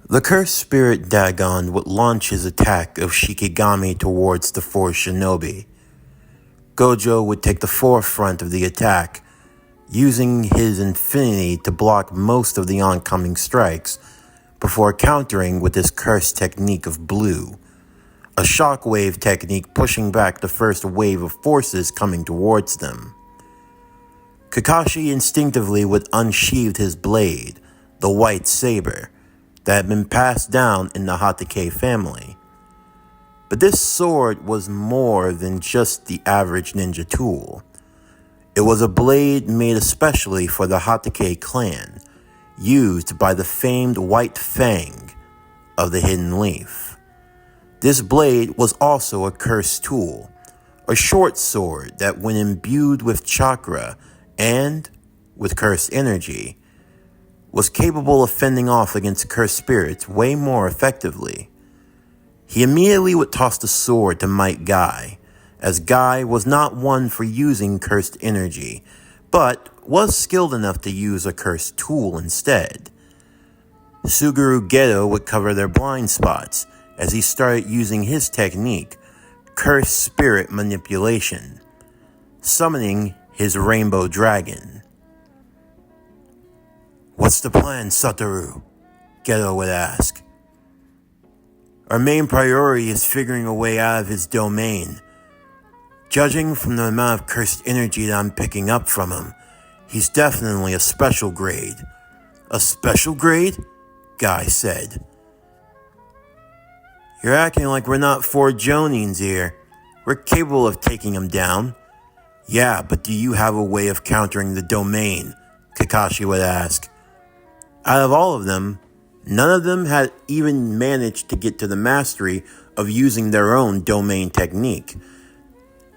The cursed spirit Dagon would launch his attack of Shikigami towards the four shinobi. Gojo would take the forefront of the attack, using his infinity to block most of the oncoming strikes before countering with his cursed technique of blue, a shockwave technique pushing back the first wave of forces coming towards them. Kakashi instinctively would unsheathe his blade, the white saber, that had been passed down in the Hatake family. But this sword was more than just the average ninja tool. It was a blade made especially for the Hatake clan, used by the famed White Fang of the Hidden Leaf. This blade was also a cursed tool, a short sword that when imbued with chakra and with cursed energy, was capable of fending off against cursed spirits way more effectively. He immediately would toss the sword to Might Guy, as Guy was not one for using cursed energy, but was skilled enough to use a cursed tool instead. Suguru Geto would cover their blind spots as he started using his technique, Cursed Spirit Manipulation, summoning his Rainbow Dragon. "What's the plan, Satoru?" Geto would ask. "Our main priority is figuring a way out of his domain. Judging from the amount of cursed energy that I'm picking up from him, he's definitely a special grade." "A special grade?" Guy said. "You're acting like we're not four Jonins here. We're capable of taking him down." "Yeah, but do you have a way of countering the domain?" Kakashi would ask. Out of all of them, none of them had even managed to get to the mastery of using their own domain technique.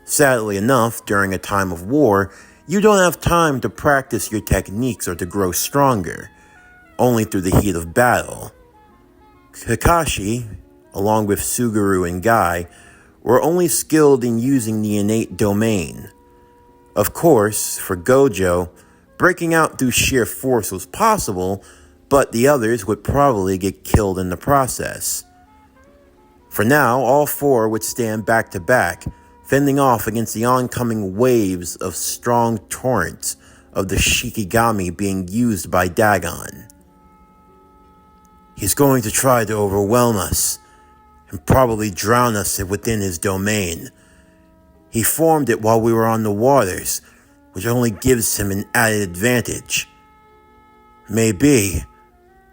Sadly enough, during a time of war, you don't have time to practice your techniques or to grow stronger, only through the heat of battle. Kakashi, along with Suguru and Guy, were only skilled in using the innate domain. Of course, for Gojo, breaking out through sheer force was possible, but the others would probably get killed in the process. For now, all four would stand back to back, fending off against the oncoming waves of strong torrents of the Shikigami being used by Dagon. "He's going to try to overwhelm us and probably drown us within his domain. He formed it while we were on the waters, which only gives him an added advantage." "Maybe,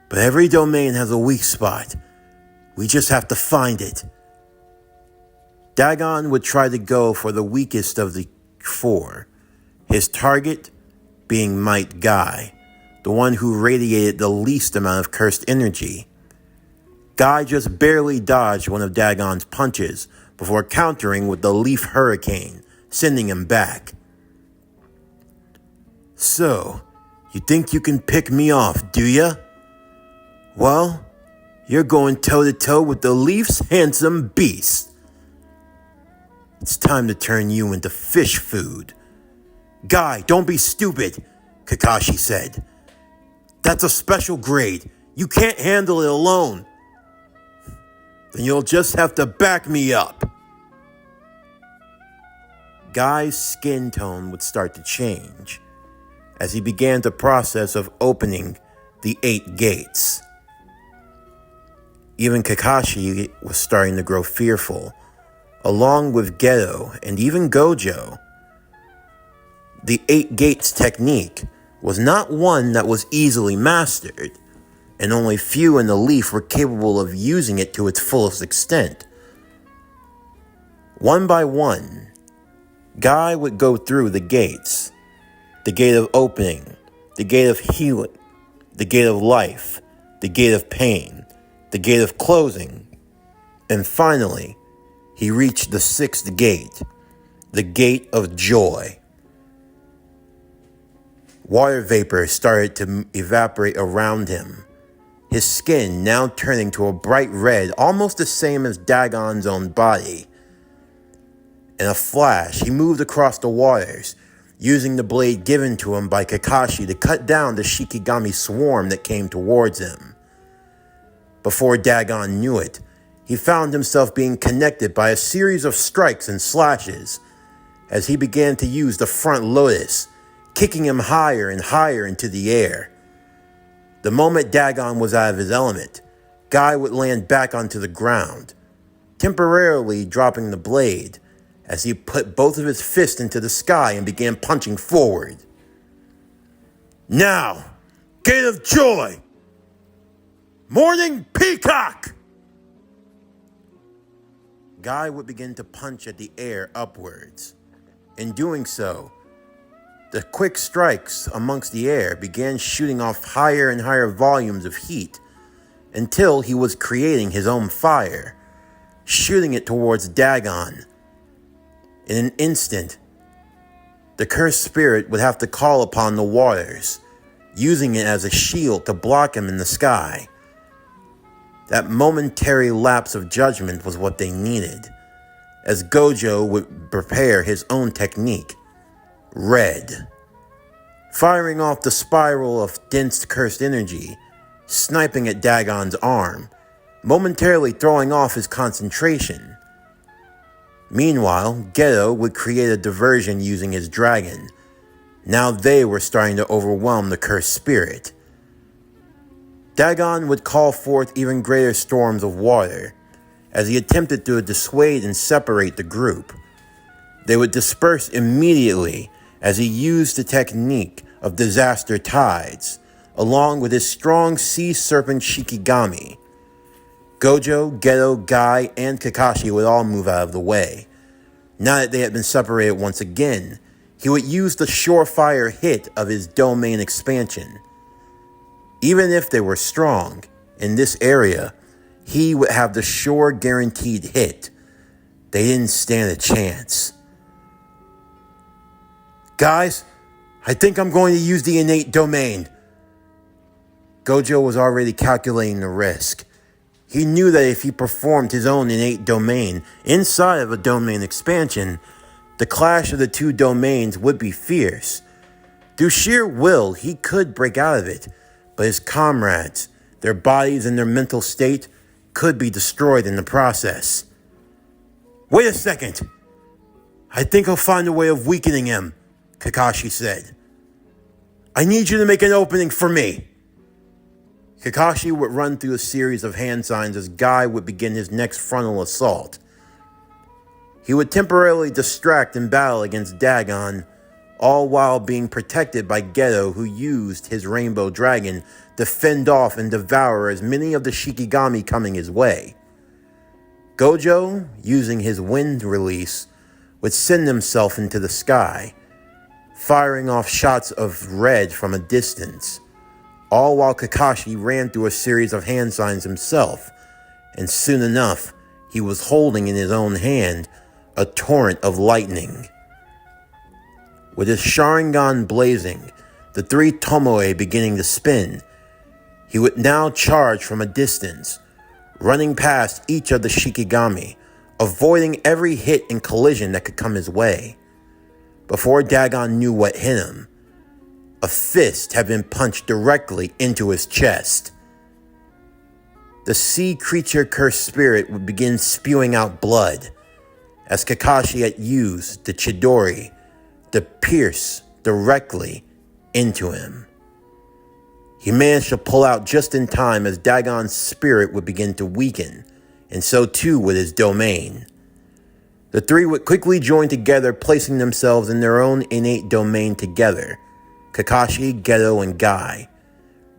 but every domain has a weak spot. We just have to find it." Dagon would try to go for the weakest of the four, his target being Might Guy, the one who radiated the least amount of cursed energy. Guy just barely dodged one of Dagon's punches before countering with the Leaf Hurricane, sending him back. "So, you think you can pick me off, do ya? Well, you're going toe-to-toe with the Leaf's handsome beast. It's time to turn you into fish food." "Guy, don't be stupid," Kakashi said. "That's a special grade. You can't handle it alone." "Then you'll just have to back me up." Guy's skin tone would start to change as he began the process of opening the 8 gates. Even Kakashi was starting to grow fearful, along with Geto and even Gojo. The 8 gates technique was not one that was easily mastered, and only few in the Leaf were capable of using it to its fullest extent. One by one, Guy would go through the gates: the gate of opening, the gate of healing, the gate of life, the gate of pain, the gate of closing, and finally, he reached the 6th gate, the gate of joy. Water vapor started to evaporate around him, his skin now turning to a bright red, almost the same as Dagon's own body. In a flash, he moved across the waters, using the blade given to him by Kakashi to cut down the Shikigami swarm that came towards him. Before Dagon knew it, he found himself being connected by a series of strikes and slashes as he began to use the front lotus, kicking him higher and higher into the air. The moment Dagon was out of his element, Guy would land back onto the ground, temporarily dropping the blade as he put both of his fists into the sky and began punching forward. Now, Gate of Joy! Morning Peacock! Guy would begin to punch at the air upwards. In doing so, the quick strikes amongst the air began shooting off higher and higher volumes of heat until he was creating his own fire, shooting it towards Dagon. In an instant, the cursed spirit would have to call upon the waters, using it as a shield to block him in the sky. That momentary lapse of judgment was what they needed, as Gojo would prepare his own technique, Red. Firing off the spiral of dense cursed energy, sniping at Dagon's arm, momentarily throwing off his concentration. Meanwhile, Geto would create a diversion using his dragon. Now they were starting to overwhelm the cursed spirit. Dagon would call forth even greater storms of water as he attempted to dissuade and separate the group. They would disperse immediately as he used the technique of disaster tides, along with his strong sea serpent Shikigami. Gojo, Geto, Guy, and Kakashi would all move out of the way. Now that they had been separated once again, he would use the surefire hit of his domain expansion. Even if they were strong, in this area, he would have the sure guaranteed hit. They didn't stand a chance. Guys, I think I'm going to use the innate domain. Gojo was already calculating the risk. He knew that if he performed his own innate domain inside of a domain expansion, the clash of the two domains would be fierce. Through sheer will, he could break out of it, but his comrades, their bodies and their mental state, could be destroyed in the process. Wait a second. I think I'll find a way of weakening him, Kakashi said. I need you to make an opening for me. Kakashi would run through a series of hand signs as Guy would begin his next frontal assault. He would temporarily distract and battle against Dagon, all while being protected by Geto, who used his rainbow dragon to fend off and devour as many of the Shikigami coming his way. Gojo, using his wind release, would send himself into the sky, firing off shots of red from a distance, all while Kakashi ran through a series of hand signs himself, and soon enough, he was holding in his own hand a torrent of lightning. With his Sharingan blazing, the three Tomoe beginning to spin, he would now charge from a distance, running past each of the Shikigami, avoiding every hit and collision that could come his way. Before Dagon knew what hit him, a fist had been punched directly into his chest. The sea creature cursed spirit would begin spewing out blood, as Kakashi had used the Chidori to pierce directly into him. He managed to pull out just in time as Dagon's spirit would begin to weaken, and so too would his domain. The three would quickly join together, placing themselves in their own innate domain together, Kakashi, Geto, and Guy.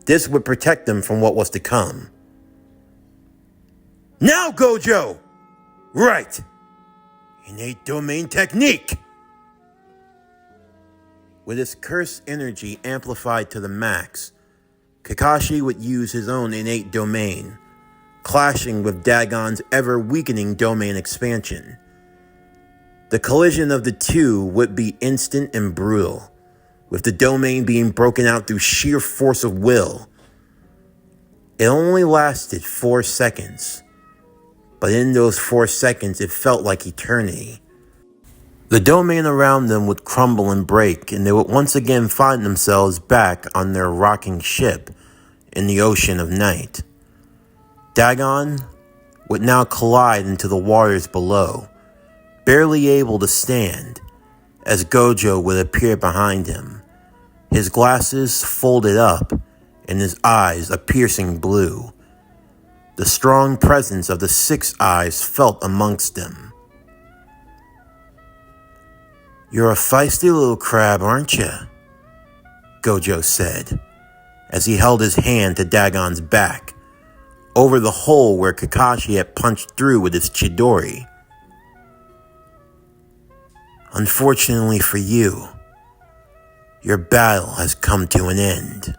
This would protect them from what was to come. Now, Gojo! Right! Innate domain technique! With his cursed energy amplified to the max, Kakashi would use his own innate domain, clashing with Dagon's ever-weakening domain expansion. The collision of the two would be instant and brutal, with the domain being broken out through sheer force of will. It only lasted 4 seconds, but in those 4 seconds it felt like eternity. The domain around them would crumble and break, and they would once again find themselves back on their rocking ship in the ocean of night. Dagon would now collide into the waters below, barely able to stand, as Gojo would appear behind him, his glasses folded up and his eyes a piercing blue. The strong presence of the 6 eyes felt amongst them. "You're a feisty little crab, aren't you?" Gojo said, as he held his hand to Dagon's back, over the hole where Kakashi had punched through with his Chidori. "Unfortunately for you, your battle has come to an end."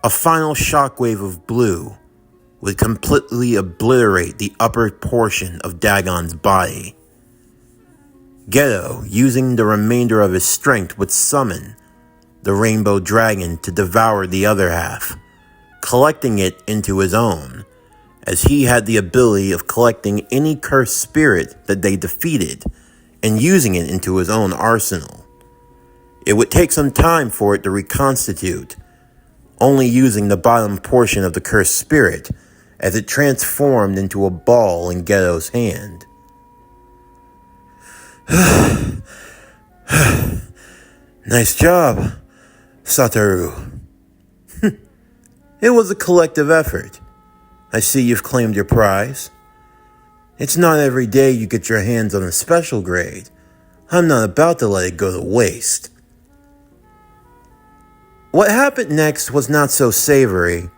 A final shockwave of blue would completely obliterate the upper portion of Dagon's body. Geto, using the remainder of his strength, would summon the rainbow dragon to devour the other half, collecting it into his own, as he had the ability of collecting any cursed spirit that they defeated and using it into his own arsenal. It would take some time for it to reconstitute, only using the bottom portion of the cursed spirit as it transformed into a ball in Geto's hand. "Nice job, Satoru." "It was a collective effort. I see you've claimed your prize. It's not every day you get your hands on a special grade. I'm not about to let it go to waste." What happened next was not so savory,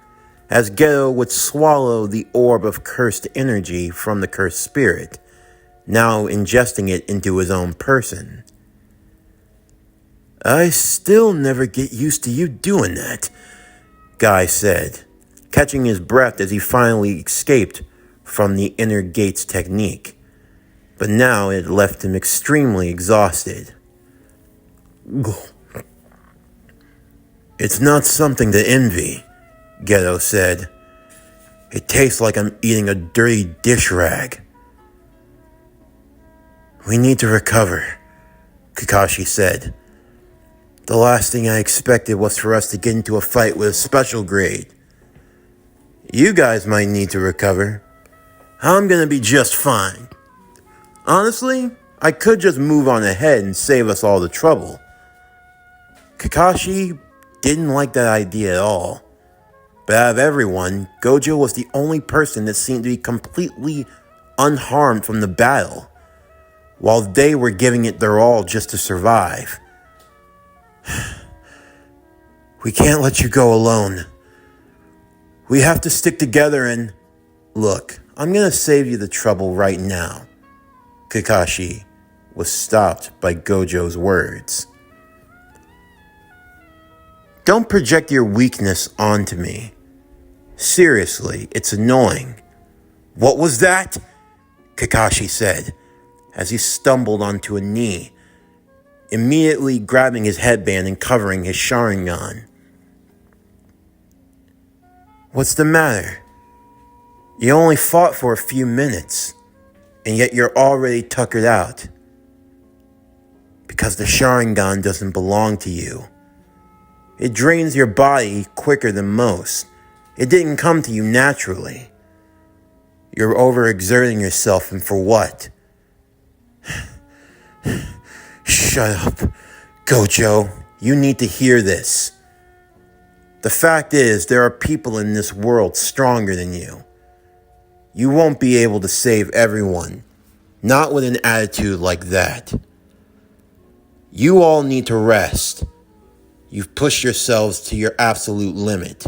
as Geto would swallow the orb of cursed energy from the cursed spirit, now ingesting it into his own person. "I still never get used to you doing that," Guy said, catching his breath as he finally escaped from the inner gates technique, but now it left him extremely exhausted. "It's not something to envy," Geto said. "It tastes like I'm eating a dirty dish rag." "We need to recover," Kakashi said. "The last thing I expected was for us to get into a fight with a special grade. You guys might need to recover. I'm gonna be just fine. Honestly, I could just move on ahead and save us all the trouble." Kakashi didn't like that idea at all. But out of everyone, Gojo was the only person that seemed to be completely unharmed from the battle, while they were giving it their all just to survive. "We can't let you go alone. We have to stick together and..." "Look, I'm gonna save you the trouble right now." Kakashi was stopped by Gojo's words. "Don't project your weakness onto me. Seriously, it's annoying." "What was that?" Kakashi said, as he stumbled onto a knee, immediately grabbing his headband and covering his Sharingan. "What's the matter? You only fought for a few minutes, and yet you're already tuckered out. Because the Sharingan doesn't belong to you. It drains your body quicker than most. It didn't come to you naturally. You're overexerting yourself, and for what?" "Shut up, Gojo. You need to hear this. The fact is, there are people in this world stronger than you. You won't be able to save everyone, not with an attitude like that. You all need to rest. You've pushed yourselves to your absolute limit.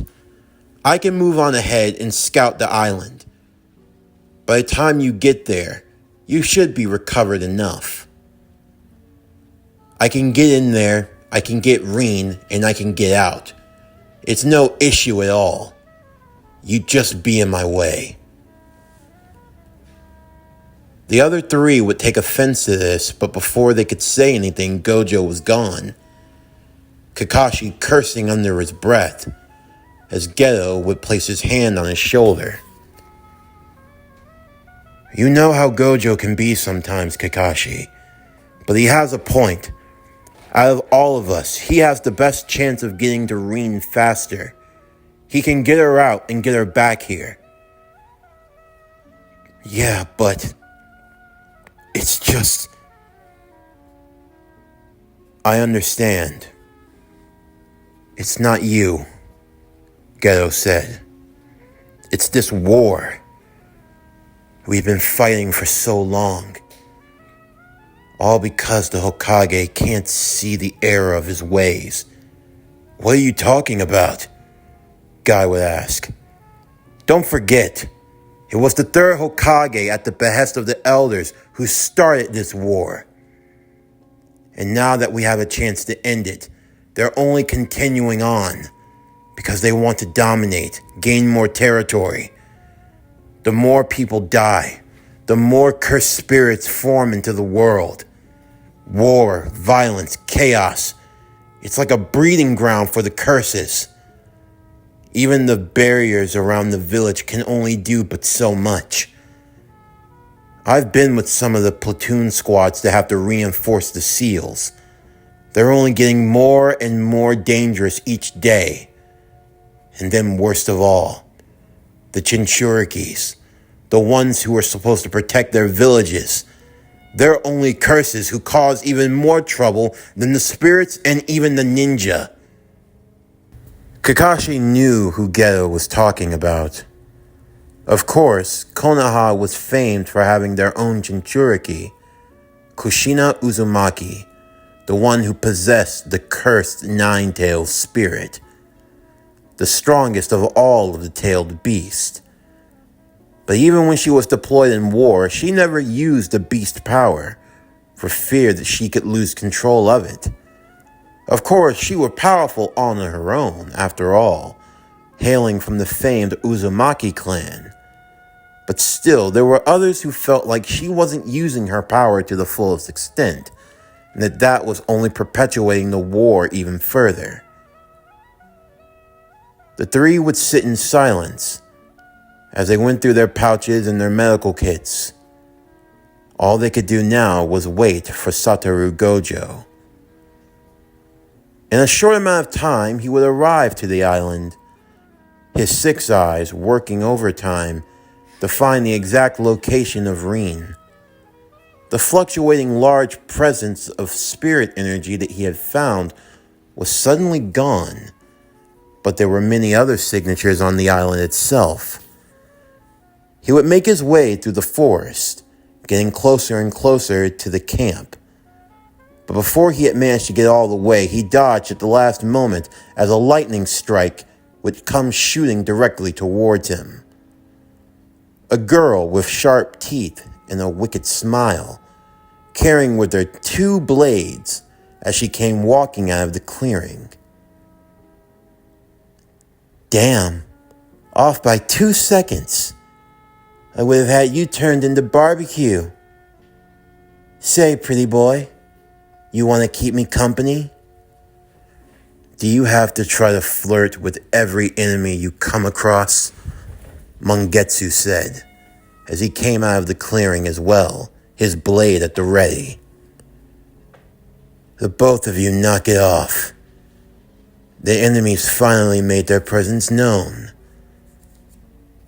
I can move on ahead and scout the island. By the time you get there, you should be recovered enough. I can get in there, I can get Rene, and I can get out. It's no issue at all. You just be in my way." The other 3 would take offense to this, but before they could say anything, Gojo was gone, Kakashi cursing under his breath, as Geto would place his hand on his shoulder. "You know how Gojo can be sometimes, Kakashi, but he has a point. Out of all of us, he has the best chance of getting to Rene faster. He can get her out and get her back here. Yeah, but it's just... I understand. It's not you, Geto said. It's this war. We've been fighting for so long. All because the Hokage can't see the error of his ways. What are you talking about? Guy would ask. Don't forget, it was the third Hokage at the behest of the elders who started this war. And now that we have a chance to end it, they're only continuing on because they want to dominate, gain more territory. The more people die, the more cursed spirits form into the world. War, violence, chaos. It's like a breeding ground for the curses. Even the barriers around the village can only do but so much. I've been with some of the platoon squads that have to reinforce the seals. They're only getting more and more dangerous each day. And then worst of all, the Jinjurkis, the ones who are supposed to protect their villages. They're only curses who cause even more trouble than the spirits and even the ninja. Kakashi knew who Geto was talking about. Of course, Konoha was famed for having their own Jinjurki, Kushina Uzumaki, the one who possessed the cursed nine-tailed spirit, the strongest of all of the tailed beasts. But even when she was deployed in war, she never used the beast power, for fear that she could lose control of it. Of course, she was powerful on her own, after all, hailing from the famed Uzumaki clan. But still, there were others who felt like she wasn't using her power to the fullest extent, and that was only perpetuating the war even further. The three would sit in silence as they went through their pouches and their medical kits. All they could do now was wait for Satoru Gojo. In a short amount of time, he would arrive to the island, his six eyes working overtime to find the exact location of Rene. The fluctuating large presence of spirit energy that he had found was suddenly gone, but there were many other signatures on the island itself. He would make his way through the forest, getting closer and closer to the camp. But before he had managed to get all the way, he dodged at the last moment as a lightning strike would come shooting directly towards him. A girl with sharp teeth and a wicked smile, carrying with her 2 blades as she came walking out of the clearing. Damn, off by 2 seconds. I would have had you turned into barbecue. Say, pretty boy, you want to keep me company? Do you have to try to flirt with every enemy you come across? Mangetsu said, as he came out of the clearing as well, his blade at the ready. The both of you knock it off. The enemies finally made their presence known.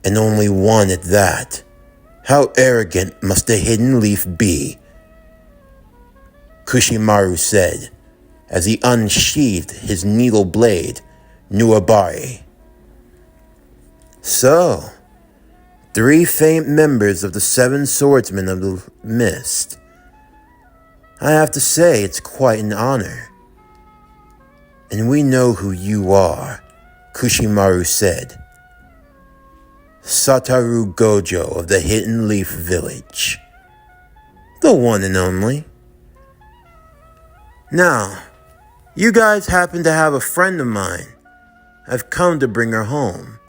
And only one at that. How arrogant must the hidden leaf be? Kushimaru said, as he unsheathed his needle blade, Nuabari. So, 3 famed members of the 7 swordsmen of the mist. I have to say it's quite an honor. And we know who you are, Kushimaru said. Satoru Gojo of the Hidden Leaf Village. The one and only. Now, you guys happen to have a friend of mine. I've come to bring her home.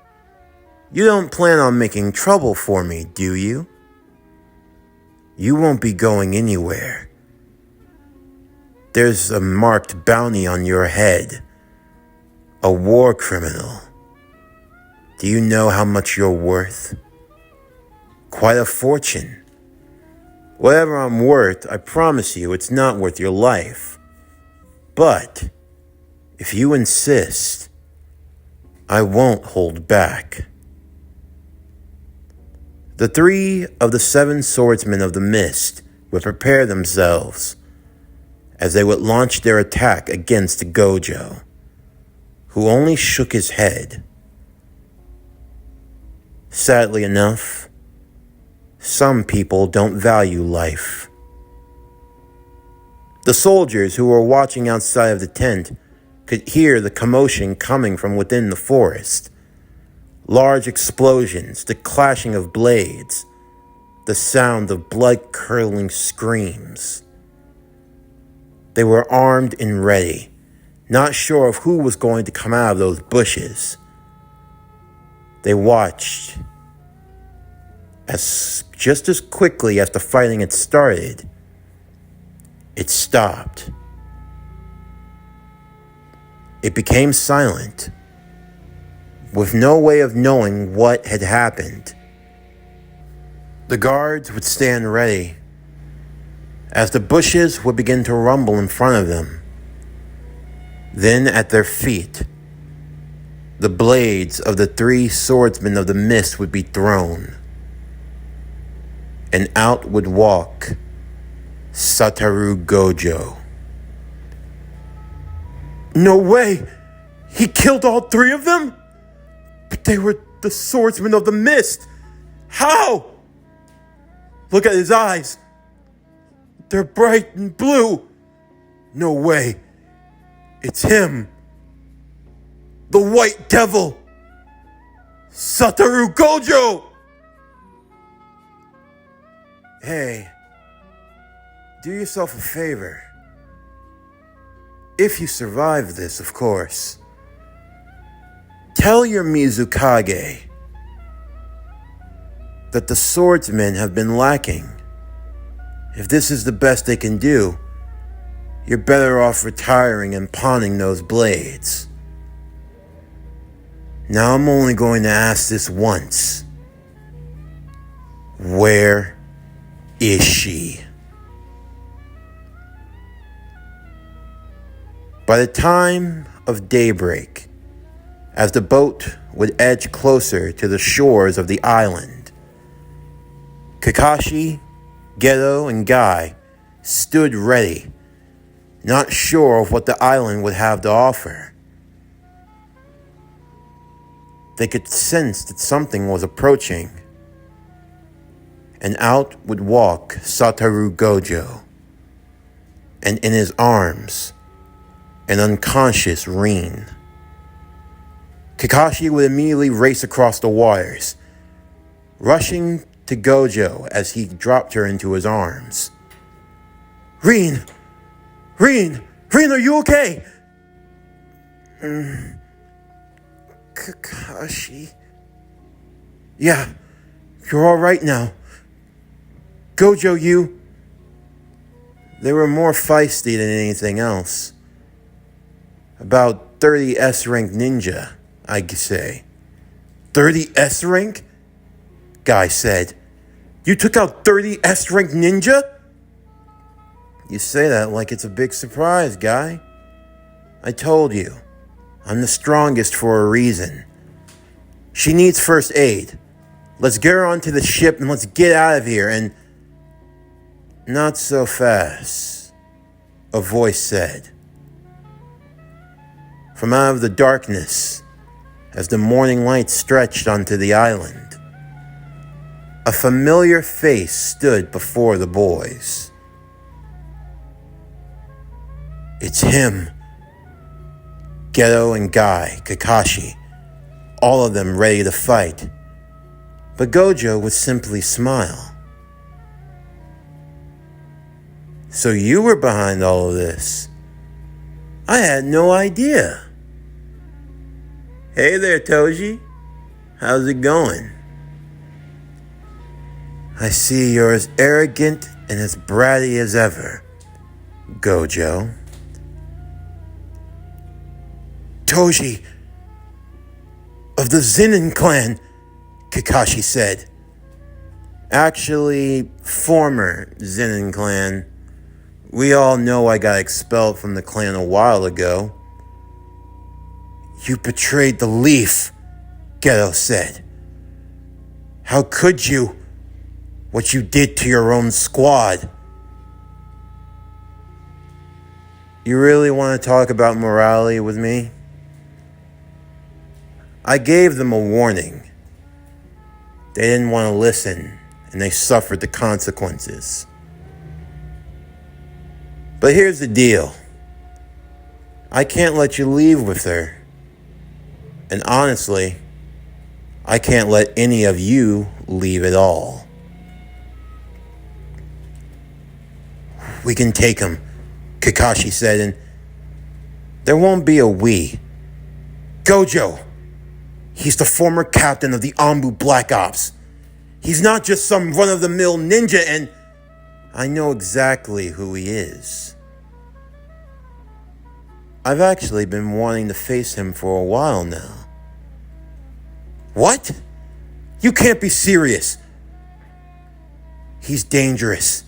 You don't plan on making trouble for me, do you? You won't be going anywhere. There's a marked bounty on your head. A war criminal. Do you know how much you're worth? Quite a fortune. Whatever I'm worth, I promise you it's not worth your life. But, if you insist, I won't hold back. The 3 of the 7 swordsmen of the mist would prepare themselves as they would launch their attack against Gojo, who only shook his head. Sadly enough, some people don't value life. The soldiers who were watching outside of the tent could hear the commotion coming from within the forest. Large explosions, the clashing of blades, the sound of blood-curdling screams. They were armed and ready, not sure of who was going to come out of those bushes. They watched as just as quickly as the fighting had started, it stopped. It became silent, with no way of knowing what had happened. The guards would stand ready as the bushes would begin to rumble in front of them. Then at their feet, the blades of the 3 swordsmen of the mist would be thrown, and out would walk Satoru Gojo. No way! He killed all 3 of them? But they were the swordsmen of the mist! How? Look at his eyes. They're bright and blue. No way. It's him. The White Devil. Satoru Gojo! Hey, do yourself a favor. If you survive this, of course. Tell your Mizukage that the swordsmen have been lacking. If this is the best they can do, you're better off retiring and pawning those blades. Now I'm only going to ask this once. Where is she? By the time of daybreak, as the boat would edge closer to the shores of the island, Kakashi, Geto, and Guy stood ready, not sure of what the island would have to offer. They could sense that something was approaching, and out would walk Satoru Gojo, and in his arms, an unconscious Rene. Kakashi would immediately race across the waters, rushing to Gojo as he dropped her into his arms. Rene! Rene! Rene, are you okay? Kakashi? Yeah, you're all right now. Gojo, you... They were more feisty than anything else. About 30 S-rank ninja, I'd say. 30 S-rank? Guy said. You took out 30 S-rank ninja? You say that like it's a big surprise, Guy. I told you, I'm the strongest for a reason. She needs first aid. Let's get her onto the ship and let's get out of here and... Not so fast, a voice said. From out of the darkness, as the morning light stretched onto the island, a familiar face stood before the boys. It's him. Geto and Guy, Kakashi, all of them ready to fight. But Gojo would simply smile. So you were behind all of this? I had no idea. Hey there, Toji. How's it going? I see you're as arrogant and as bratty as ever, Gojo. Toji, of the Zenin clan, Kakashi said. Actually, former Zenin clan. We all know I got expelled from the clan a while ago. You betrayed the leaf, Geto said. How could you? What you did to your own squad. You really want to talk about morality with me? I gave them a warning. They didn't want to listen, and they suffered the consequences. But here's the deal. I can't let you leave with her. And honestly, I can't let any of you leave at all. We can take him, Kakashi said, and there won't be a we. Gojo! He's the former captain of the Anbu Black Ops. He's not just some run-of-the-mill ninja, and I know exactly who he is. I've actually been wanting to face him for a while now. What? You can't be serious. He's dangerous.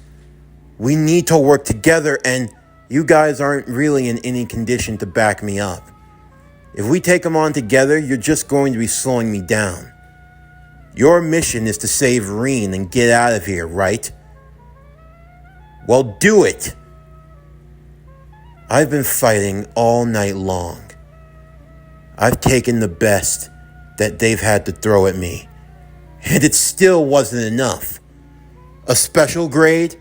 We need to work together, and you guys aren't really in any condition to back me up. If we take him on together, you're just going to be slowing me down. Your mission is to save Rene and get out of here, right? Well, do it! I've been fighting all night long. I've taken the best that they've had to throw at me, and it still wasn't enough. A special grade?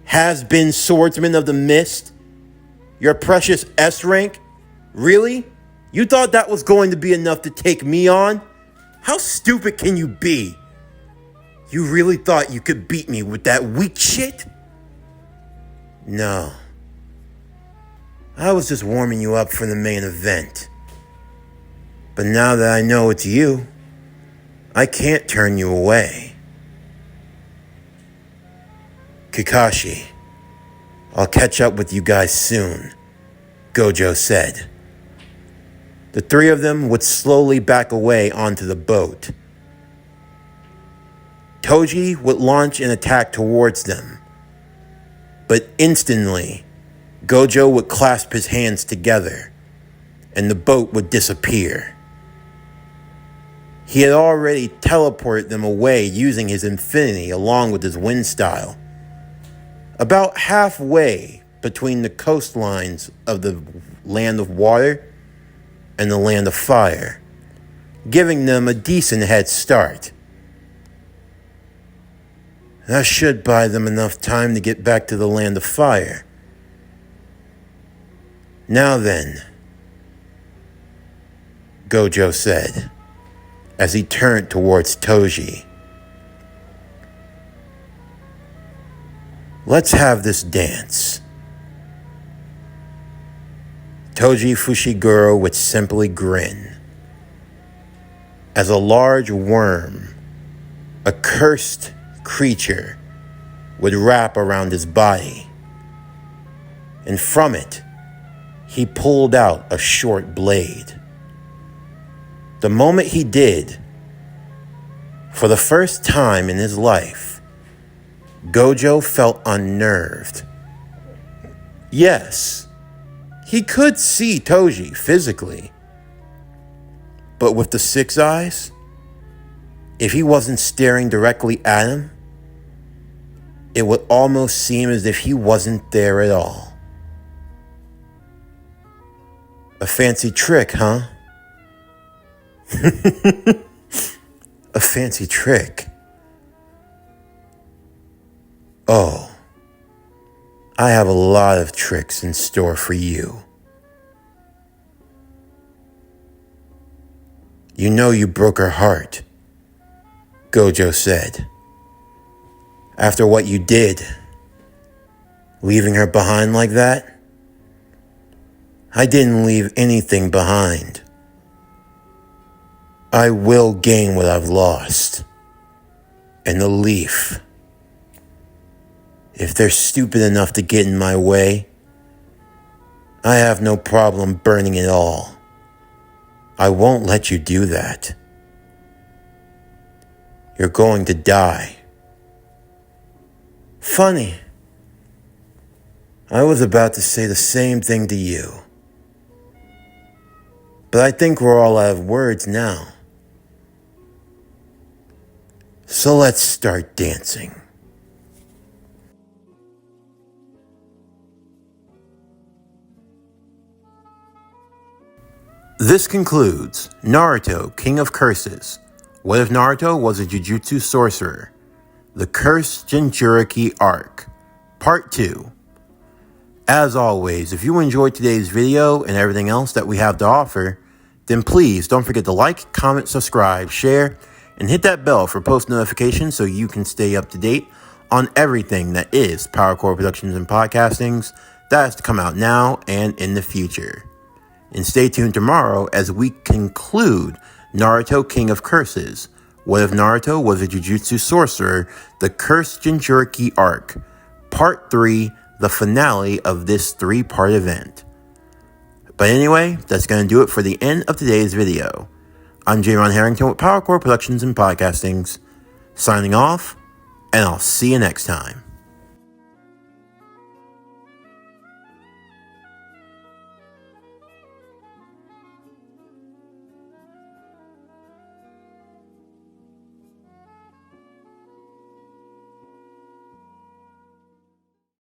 Has-been swordsman of the mist? Your precious S rank? Really? You thought that was going to be enough to take me on? How stupid can you be? You really thought you could beat me with that weak shit? No. I was just warming you up for the main event. But now that I know it's you, I can't turn you away. Kakashi, I'll catch up with you guys soon, Gojo said. The three of them would slowly back away onto the boat. Toji would launch an attack towards them. But instantly, Gojo would clasp his hands together, and the boat would disappear. He had already teleported them away using his infinity along with his wind style. About halfway between the coastlines of the land of water and the land of fire, giving them a decent head start. That should buy them enough time to get back to the land of fire. Now then, Gojo said, as he turned towards Toji. Let's have this dance. Toji Fushiguro would simply grin as a large worm, a cursed creature, would wrap around his body, and from it, he pulled out a short blade. The moment he did, for the first time in his life, Gojo felt unnerved. Yes, he could see Toji physically, but with the six eyes, if he wasn't staring directly at him, it would almost seem as if he wasn't there at all. A fancy trick, huh? A fancy trick. Oh, I have a lot of tricks in store for you. You know you broke her heart, Gojo said. After what you did, leaving her behind like that, I didn't leave anything behind. I will gain what I've lost. And the leaf. If they're stupid enough to get in my way, I have no problem burning it all. I won't let you do that. You're going to die. Funny. I was about to say the same thing to you. But I think we're all out of words now. So let's start dancing. This concludes Naruto, King of Curses. What if Naruto was a Jujutsu sorcerer? The Cursed Jinjurki Arc, Part 2. As always, if you enjoyed today's video and everything else that we have to offer, then please don't forget to like, comment, subscribe, share, and hit that bell for post notifications so you can stay up to date on everything that is PowerCore Productions and Podcastings that has to come out now and in the future. And stay tuned tomorrow as we conclude Naruto, King of Curses. What if Naruto was a Jujutsu sorcerer? The Cursed Jinjurki Arc, Part 3, the finale of this 3-part event. But anyway, that's going to do it for the end of today's video. I'm J. Ron Harrington with PowerCore Productions and Podcastings, signing off, and I'll see you next time.